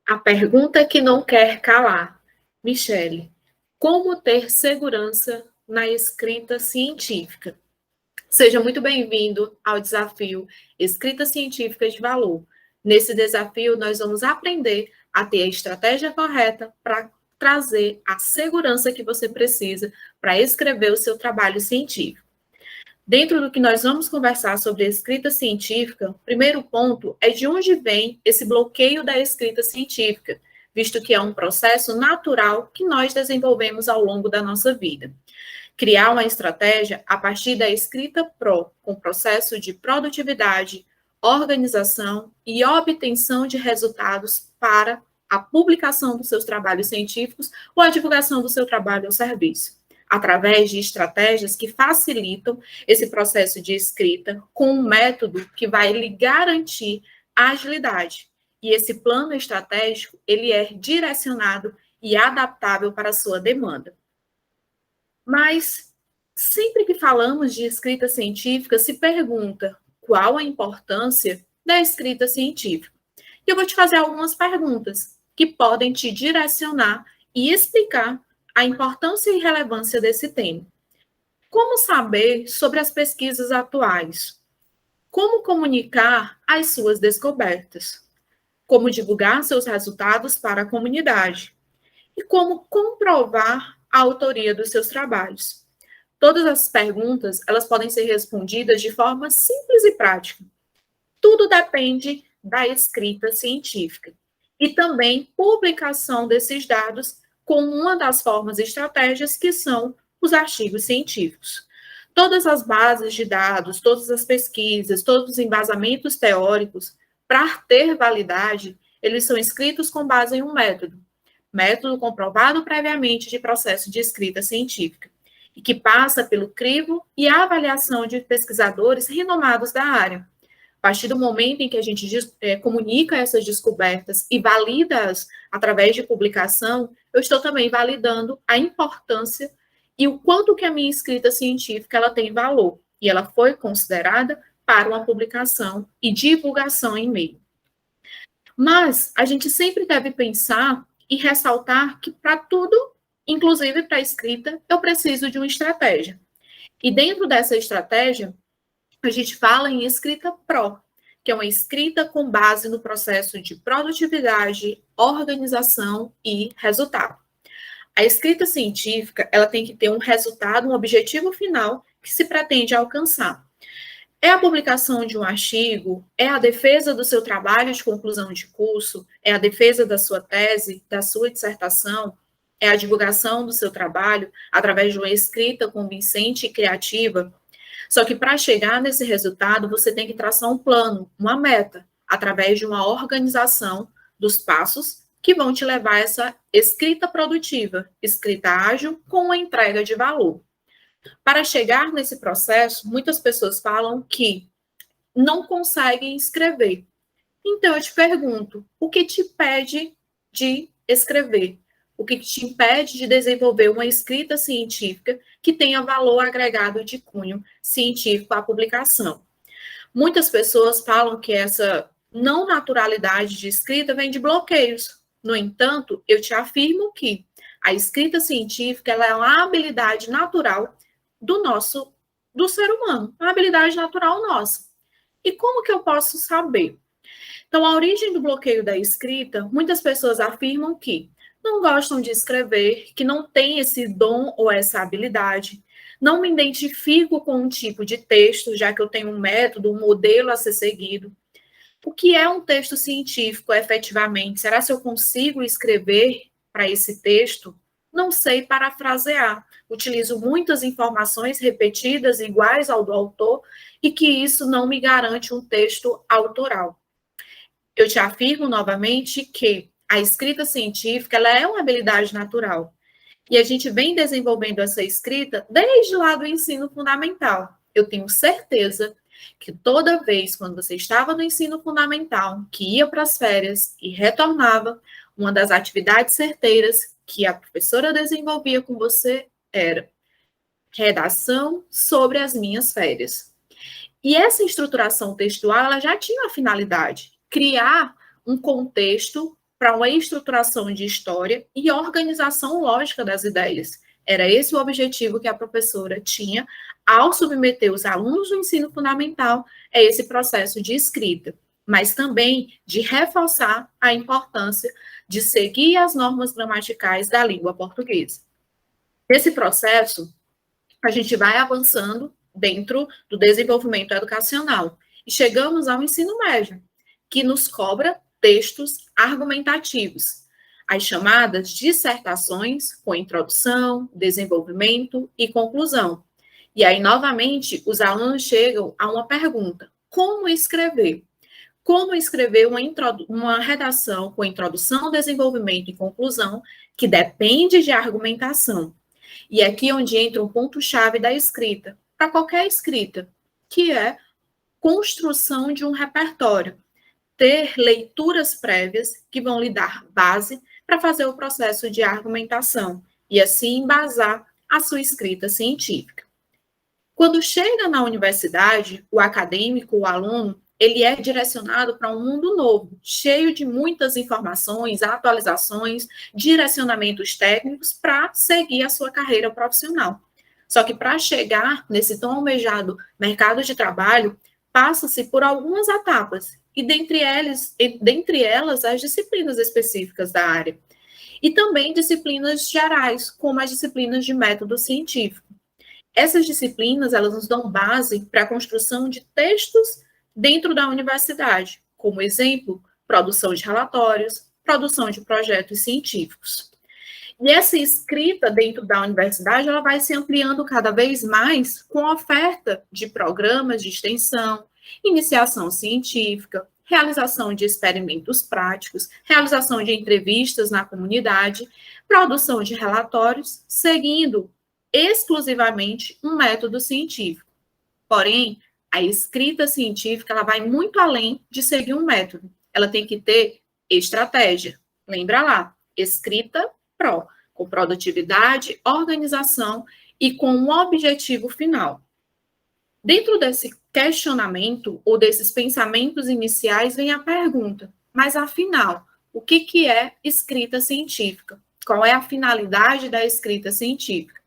A pergunta que não quer calar. Michele, como ter segurança na escrita científica? Seja muito bem-vindo ao desafio Escrita Científica de Valor. Nesse desafio, nós vamos aprender a ter a estratégia correta para trazer a segurança que você precisa para escrever o seu trabalho científico. Dentro do que nós vamos conversar sobre a escrita científica, o primeiro ponto é de onde vem esse bloqueio da escrita científica, visto que é um processo natural que nós desenvolvemos ao longo da nossa vida. Criar uma estratégia a partir da escrita PRO, com processo de produtividade, organização e obtenção de resultados para a publicação dos seus trabalhos científicos ou a divulgação do seu trabalho ou serviço, através de estratégias que facilitam esse processo de escrita com um método que vai lhe garantir a agilidade. E esse plano estratégico, ele é direcionado e adaptável para a sua demanda. Mas, sempre que falamos de escrita científica, se pergunta qual a importância da escrita científica. E eu vou te fazer algumas perguntas que podem te direcionar e explicar a importância e relevância desse tema. Como saber sobre as pesquisas atuais? Como comunicar as suas descobertas? Como divulgar seus resultados para a comunidade? E como comprovar a autoria dos seus trabalhos? Todas as perguntas, elas podem ser respondidas de forma simples e prática. Tudo depende da escrita científica e também publicação desses dados com uma das formas e estratégias que são os artigos científicos. Todas as bases de dados, todas as pesquisas, todos os embasamentos teóricos, para ter validade, eles são escritos com base em um método comprovado previamente de processo de escrita científica, e que passa pelo crivo e a avaliação de pesquisadores renomados da área. A partir do momento em que a gente comunica essas descobertas e valida-as através de publicação, eu estou também validando a importância e o quanto que a minha escrita científica ela tem valor, e ela foi considerada para uma publicação e divulgação em meio. Mas a gente sempre deve pensar e ressaltar que para tudo, inclusive para a escrita, eu preciso de uma estratégia. E dentro dessa estratégia, a gente fala em escrita PRO, que é uma escrita com base no processo de produtividade, organização e resultado. A escrita científica, ela tem que ter um resultado, um objetivo final que se pretende alcançar. É a publicação de um artigo, é a defesa do seu trabalho de conclusão de curso, é a defesa da sua tese, da sua dissertação, é a divulgação do seu trabalho através de uma escrita convincente e criativa. Só que para chegar nesse resultado, você tem que traçar um plano, uma meta, através de uma organização dos passos que vão te levar a essa escrita produtiva, escrita ágil, com uma entrega de valor. Para chegar nesse processo, muitas pessoas falam que não conseguem escrever. Então, eu te pergunto, o que te impede de escrever? O que te impede de desenvolver uma escrita científica que tenha valor agregado de cunho científico à publicação? Muitas pessoas falam que essa não naturalidade de escrita vem de bloqueios. No entanto, eu te afirmo que a escrita científica ela é uma habilidade natural do ser humano, uma habilidade natural nossa. E como que eu posso saber? Então, a origem do bloqueio da escrita, muitas pessoas afirmam que não gostam de escrever, que não têm esse dom ou essa habilidade, não me identifico com um tipo de texto, já que eu tenho um método, um modelo a ser seguido. O que é um texto científico, efetivamente? Será que eu consigo escrever para esse texto? Não sei parafrasear. Utilizo muitas informações repetidas, iguais ao do autor, e que isso não me garante um texto autoral. Eu te afirmo novamente que a escrita científica ela é uma habilidade natural. E a gente vem desenvolvendo essa escrita desde lá do ensino fundamental. Eu tenho certeza que toda vez quando você estava no ensino fundamental, que ia para as férias e retornava, uma das atividades certeiras que a professora desenvolvia com você era redação sobre as minhas férias. E essa estruturação textual ela já tinha a finalidade, criar um contexto para uma estruturação de história e organização lógica das ideias. Era esse o objetivo que a professora tinha ao submeter os alunos do ensino fundamental a esse processo de escrita, mas também de reforçar a importância de seguir as normas gramaticais da língua portuguesa. Nesse processo, a gente vai avançando dentro do desenvolvimento educacional e chegamos ao ensino médio, que nos cobra textos argumentativos, as chamadas dissertações com introdução, desenvolvimento e conclusão. E aí, novamente, os alunos chegam a uma pergunta: como escrever? Como escrever uma redação com introdução, desenvolvimento e conclusão, que depende de argumentação. E é aqui onde entra um ponto-chave da escrita, para qualquer escrita, que é construção de um repertório. Ter leituras prévias que vão lhe dar base para fazer o processo de argumentação e assim embasar a sua escrita científica. Quando chega na universidade, o acadêmico, o aluno, ele é direcionado para um mundo novo, cheio de muitas informações, atualizações, direcionamentos técnicos para seguir a sua carreira profissional. Só que para chegar nesse tão almejado mercado de trabalho, passa-se por algumas etapas, e dentre elas as disciplinas específicas da área. E também disciplinas gerais, como as disciplinas de método científico. Essas disciplinas, elas nos dão base para a construção de textos dentro da universidade, como exemplo, produção de relatórios, produção de projetos científicos. E essa escrita dentro da universidade, ela vai se ampliando cada vez mais com a oferta de programas de extensão, iniciação científica, realização de experimentos práticos, realização de entrevistas na comunidade, produção de relatórios, seguindo exclusivamente um método científico. Porém, a escrita científica ela vai muito além de seguir um método. Ela tem que ter estratégia. Lembra lá, escrita com produtividade, organização e com um objetivo final. Dentro desse questionamento ou desses pensamentos iniciais vem a pergunta: mas afinal, o que é escrita científica? Qual é a finalidade da escrita científica?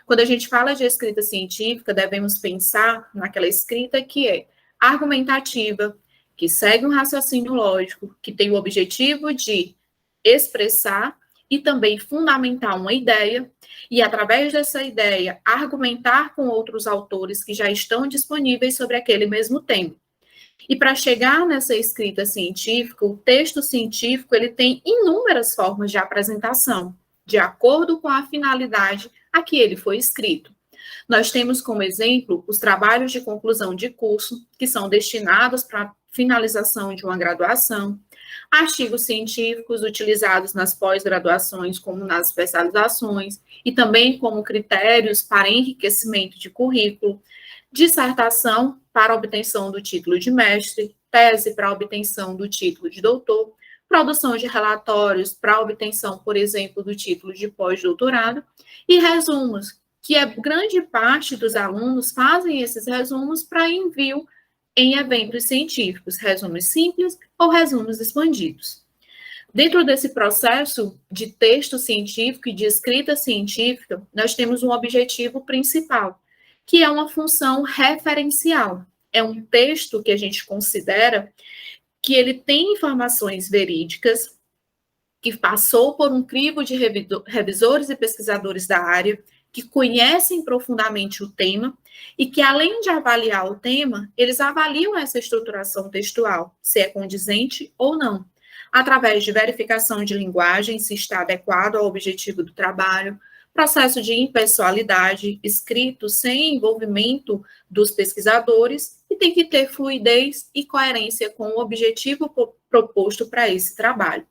Quando a gente fala de escrita científica, devemos pensar naquela escrita que é argumentativa, que segue um raciocínio lógico, que tem o objetivo de expressar e também fundamentar uma ideia, e através dessa ideia, argumentar com outros autores que já estão disponíveis sobre aquele mesmo tema. E para chegar nessa escrita científica, o texto científico ele tem inúmeras formas de apresentação, de acordo com a finalidade a que ele foi escrito. Nós temos como exemplo os trabalhos de conclusão de curso, que são destinados para a finalização de uma graduação, artigos científicos utilizados nas pós-graduações, como nas especializações, e também como critérios para enriquecimento de currículo, dissertação para obtenção do título de mestre, tese para obtenção do título de doutor, produção de relatórios para obtenção, por exemplo, do título de pós-doutorado, e resumos, que a grande parte dos alunos fazem esses resumos para envio em eventos científicos, resumos simples ou resumos expandidos. Dentro desse processo de texto científico e de escrita científica, nós temos um objetivo principal, que é uma função referencial. É um texto que a gente considera que ele tem informações verídicas, que passou por um crivo de revisores e pesquisadores da área, que conhecem profundamente o tema e que, além de avaliar o tema, eles avaliam essa estruturação textual, se é condizente ou não, através de verificação de linguagem, se está adequado ao objetivo do trabalho, processo de impessoalidade, escrito sem envolvimento dos pesquisadores, e tem que ter fluidez e coerência com o objetivo proposto para esse trabalho.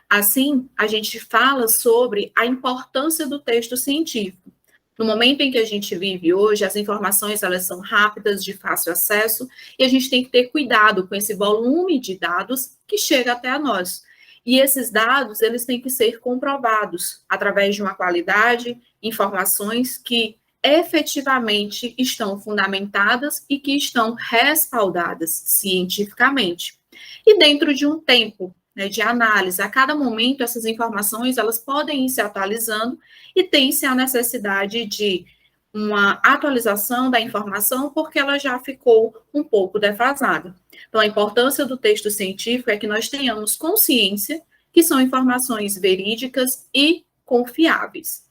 Assim, a gente fala sobre a importância do texto científico. No momento em que a gente vive hoje, as informações elas são rápidas, de fácil acesso, e a gente tem que ter cuidado com esse volume de dados que chega até a nós. E esses dados, eles têm que ser comprovados através de uma qualidade, informações que efetivamente estão fundamentadas e que estão respaldadas cientificamente. E dentro de um tempo né, de análise. A cada momento, essas informações, elas podem ir se atualizando e tem-se a necessidade de uma atualização da informação porque ela já ficou um pouco defasada. Então, a importância do texto científico é que nós tenhamos consciência que são informações verídicas e confiáveis.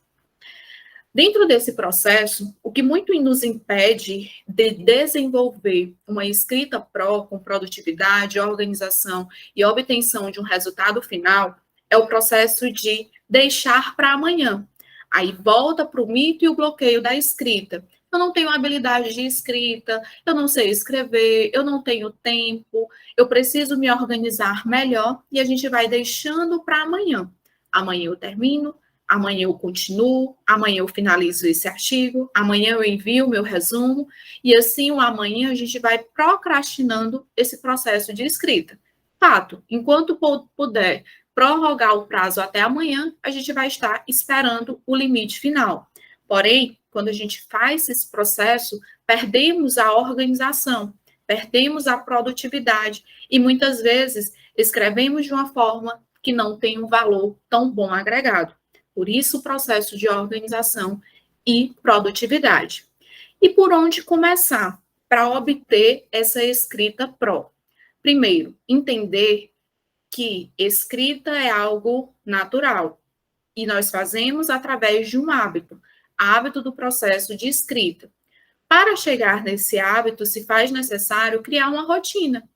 Dentro desse processo, o que muito nos impede de desenvolver uma escrita com produtividade, organização e obtenção de um resultado final é o processo de deixar para amanhã. Aí volta para o mito e o bloqueio da escrita. Eu não tenho habilidade de escrita, eu não sei escrever, eu não tenho tempo, eu preciso me organizar melhor e a gente vai deixando para amanhã. Amanhã eu termino, amanhã eu continuo, amanhã eu finalizo esse artigo, amanhã eu envio o meu resumo, e assim o amanhã a gente vai procrastinando esse processo de escrita. Fato, enquanto puder prorrogar o prazo até amanhã, a gente vai estar esperando o limite final. Porém, quando a gente faz esse processo, perdemos a organização, perdemos a produtividade, e muitas vezes escrevemos de uma forma que não tem um valor tão bom agregado. Por isso, o processo de organização e produtividade. E por onde começar para obter essa escrita pró? Primeiro, entender que escrita é algo natural e nós fazemos através de um hábito do processo de escrita. Para chegar nesse hábito, se faz necessário criar uma rotina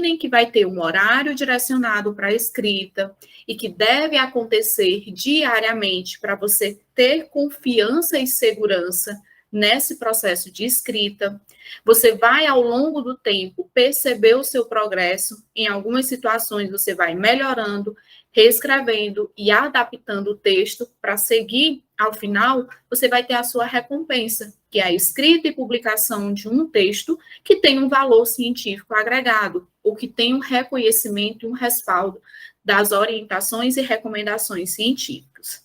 em que vai ter um horário direcionado para a escrita e que deve acontecer diariamente para você ter confiança e segurança nesse processo de escrita. Você vai, ao longo do tempo, perceber o seu progresso. Em algumas situações, você vai melhorando, reescrevendo e adaptando o texto para seguir, ao final, você vai ter a sua recompensa, que é a escrita e publicação de um texto que tem um valor científico agregado, ou que tem um reconhecimento e um respaldo das orientações e recomendações científicas.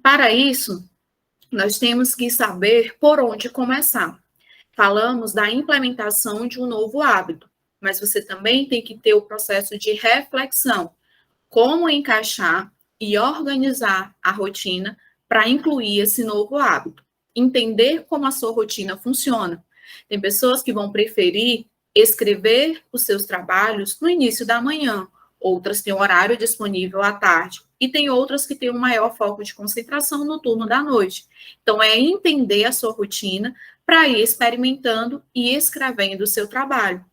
Para isso, nós temos que saber por onde começar. Falamos da implementação de um novo hábito, mas você também tem que ter o processo de reflexão. Como encaixar e organizar a rotina para incluir esse novo hábito. Entender como a sua rotina funciona. Tem pessoas que vão preferir escrever os seus trabalhos no início da manhã, outras têm um horário disponível à tarde, e tem outras que têm um maior foco de concentração no turno da noite. Então, é entender a sua rotina para ir experimentando e escrevendo o seu trabalho,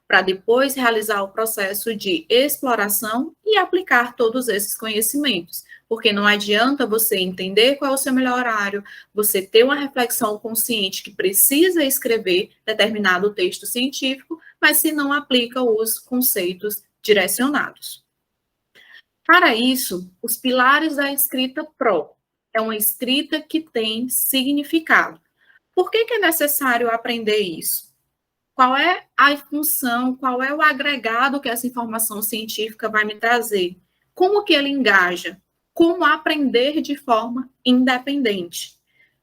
para depois realizar o processo de exploração e aplicar todos esses conhecimentos. Porque não adianta você entender qual é o seu melhor horário, você ter uma reflexão consciente que precisa escrever determinado texto científico, mas se não aplica os conceitos direcionados. Para isso, os pilares da escrita pró é uma escrita que tem significado. Por que é necessário aprender isso? Qual é a função, qual é o agregado que essa informação científica vai me trazer? Como que ele engaja? Como aprender de forma independente?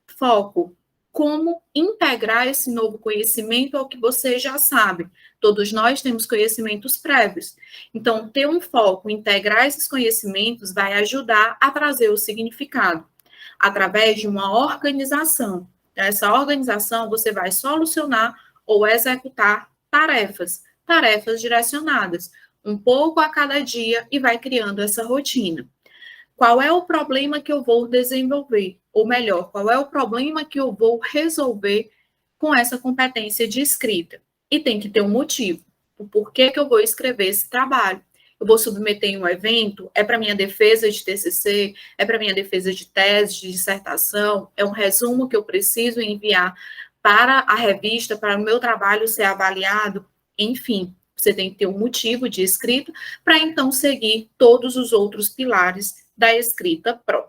Foco, como integrar esse novo conhecimento ao que você já sabe. Todos nós temos conhecimentos prévios. Então, ter um foco, integrar esses conhecimentos vai ajudar a trazer o significado, através de uma organização. Essa organização, você vai solucionar ou executar tarefas direcionadas, um pouco a cada dia, e vai criando essa rotina. Qual é o problema que eu vou desenvolver? Ou melhor, qual é o problema que eu vou resolver com essa competência de escrita? E tem que ter um motivo. O porquê que eu vou escrever esse trabalho? Eu vou submeter em um evento? É para minha defesa de TCC? É para minha defesa de tese, de dissertação? É um resumo que eu preciso enviar para a revista, para o meu trabalho ser avaliado? Enfim, você tem que ter um motivo de escrita para então seguir todos os outros pilares da escrita pró.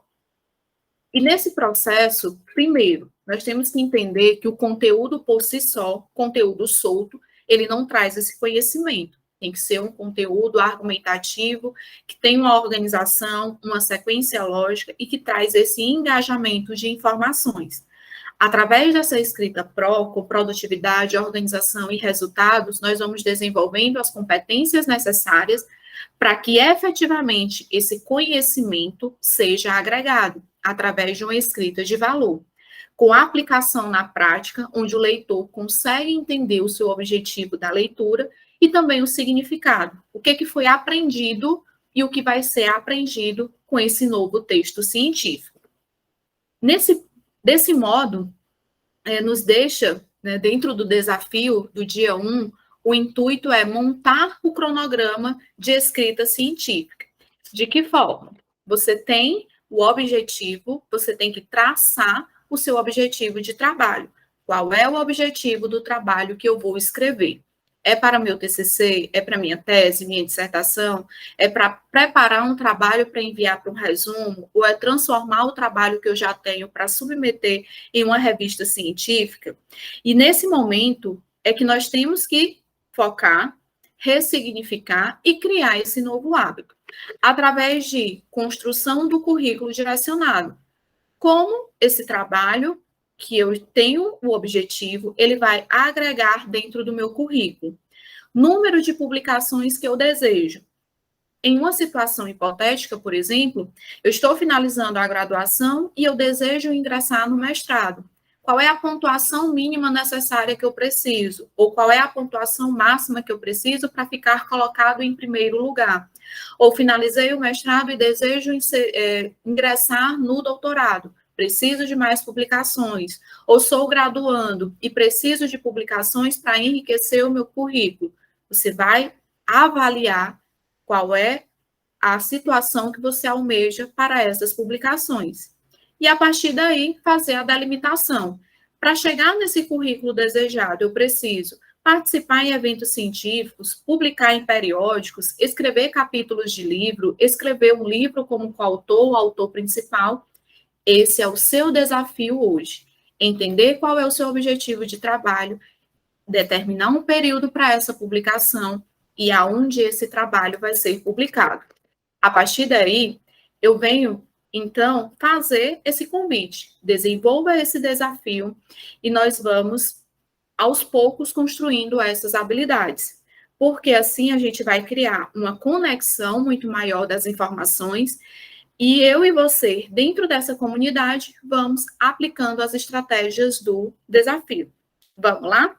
E nesse processo, primeiro, nós temos que entender que o conteúdo por si só, conteúdo solto, ele não traz esse conhecimento. Tem que ser um conteúdo argumentativo, que tem uma organização, uma sequência lógica e que traz esse engajamento de informações. Através dessa escrita pró, com produtividade, organização e resultados, nós vamos desenvolvendo as competências necessárias para que efetivamente esse conhecimento seja agregado através de uma escrita de valor, com aplicação na prática, onde o leitor consegue entender o seu objetivo da leitura e também o significado, o que foi aprendido e o que vai ser aprendido com esse novo texto científico. Desse modo, nos deixa, né, dentro do desafio do dia 1, o intuito é montar o cronograma de escrita científica. De que forma? Você tem o objetivo, você tem que traçar o seu objetivo de trabalho. Qual é o objetivo do trabalho que eu vou escrever? É para meu TCC? É para minha tese, minha dissertação? É para preparar um trabalho para enviar para um resumo? Ou é transformar o trabalho que eu já tenho para submeter em uma revista científica? E nesse momento é que nós temos que focar, ressignificar e criar esse novo hábito, através de construção do currículo direcionado. Como esse trabalho que eu tenho o objetivo, ele vai agregar dentro do meu currículo. Número de publicações que eu desejo. Em uma situação hipotética, por exemplo, eu estou finalizando a graduação e eu desejo ingressar no mestrado. Qual é a pontuação mínima necessária que eu preciso? Ou qual é a pontuação máxima que eu preciso para ficar colocado em primeiro lugar? Ou finalizei o mestrado e desejo ingressar no doutorado. Preciso de mais publicações. Ou sou graduando e preciso de publicações para enriquecer o meu currículo. Você vai avaliar qual é a situação que você almeja para essas publicações. E, a partir daí, fazer a delimitação. Para chegar nesse currículo desejado, eu preciso participar em eventos científicos, publicar em periódicos, escrever capítulos de livro, escrever um livro como coautor ou autor principal. Esse é o seu desafio hoje. Entender qual é o seu objetivo de trabalho, determinar um período para essa publicação e aonde esse trabalho vai ser publicado. A partir daí, eu venho, então, fazer esse convite. Desenvolva esse desafio e nós vamos, aos poucos, construindo essas habilidades. Porque assim a gente vai criar uma conexão muito maior das informações e eu e você, dentro dessa comunidade, vamos aplicando as estratégias do desafio. Vamos lá?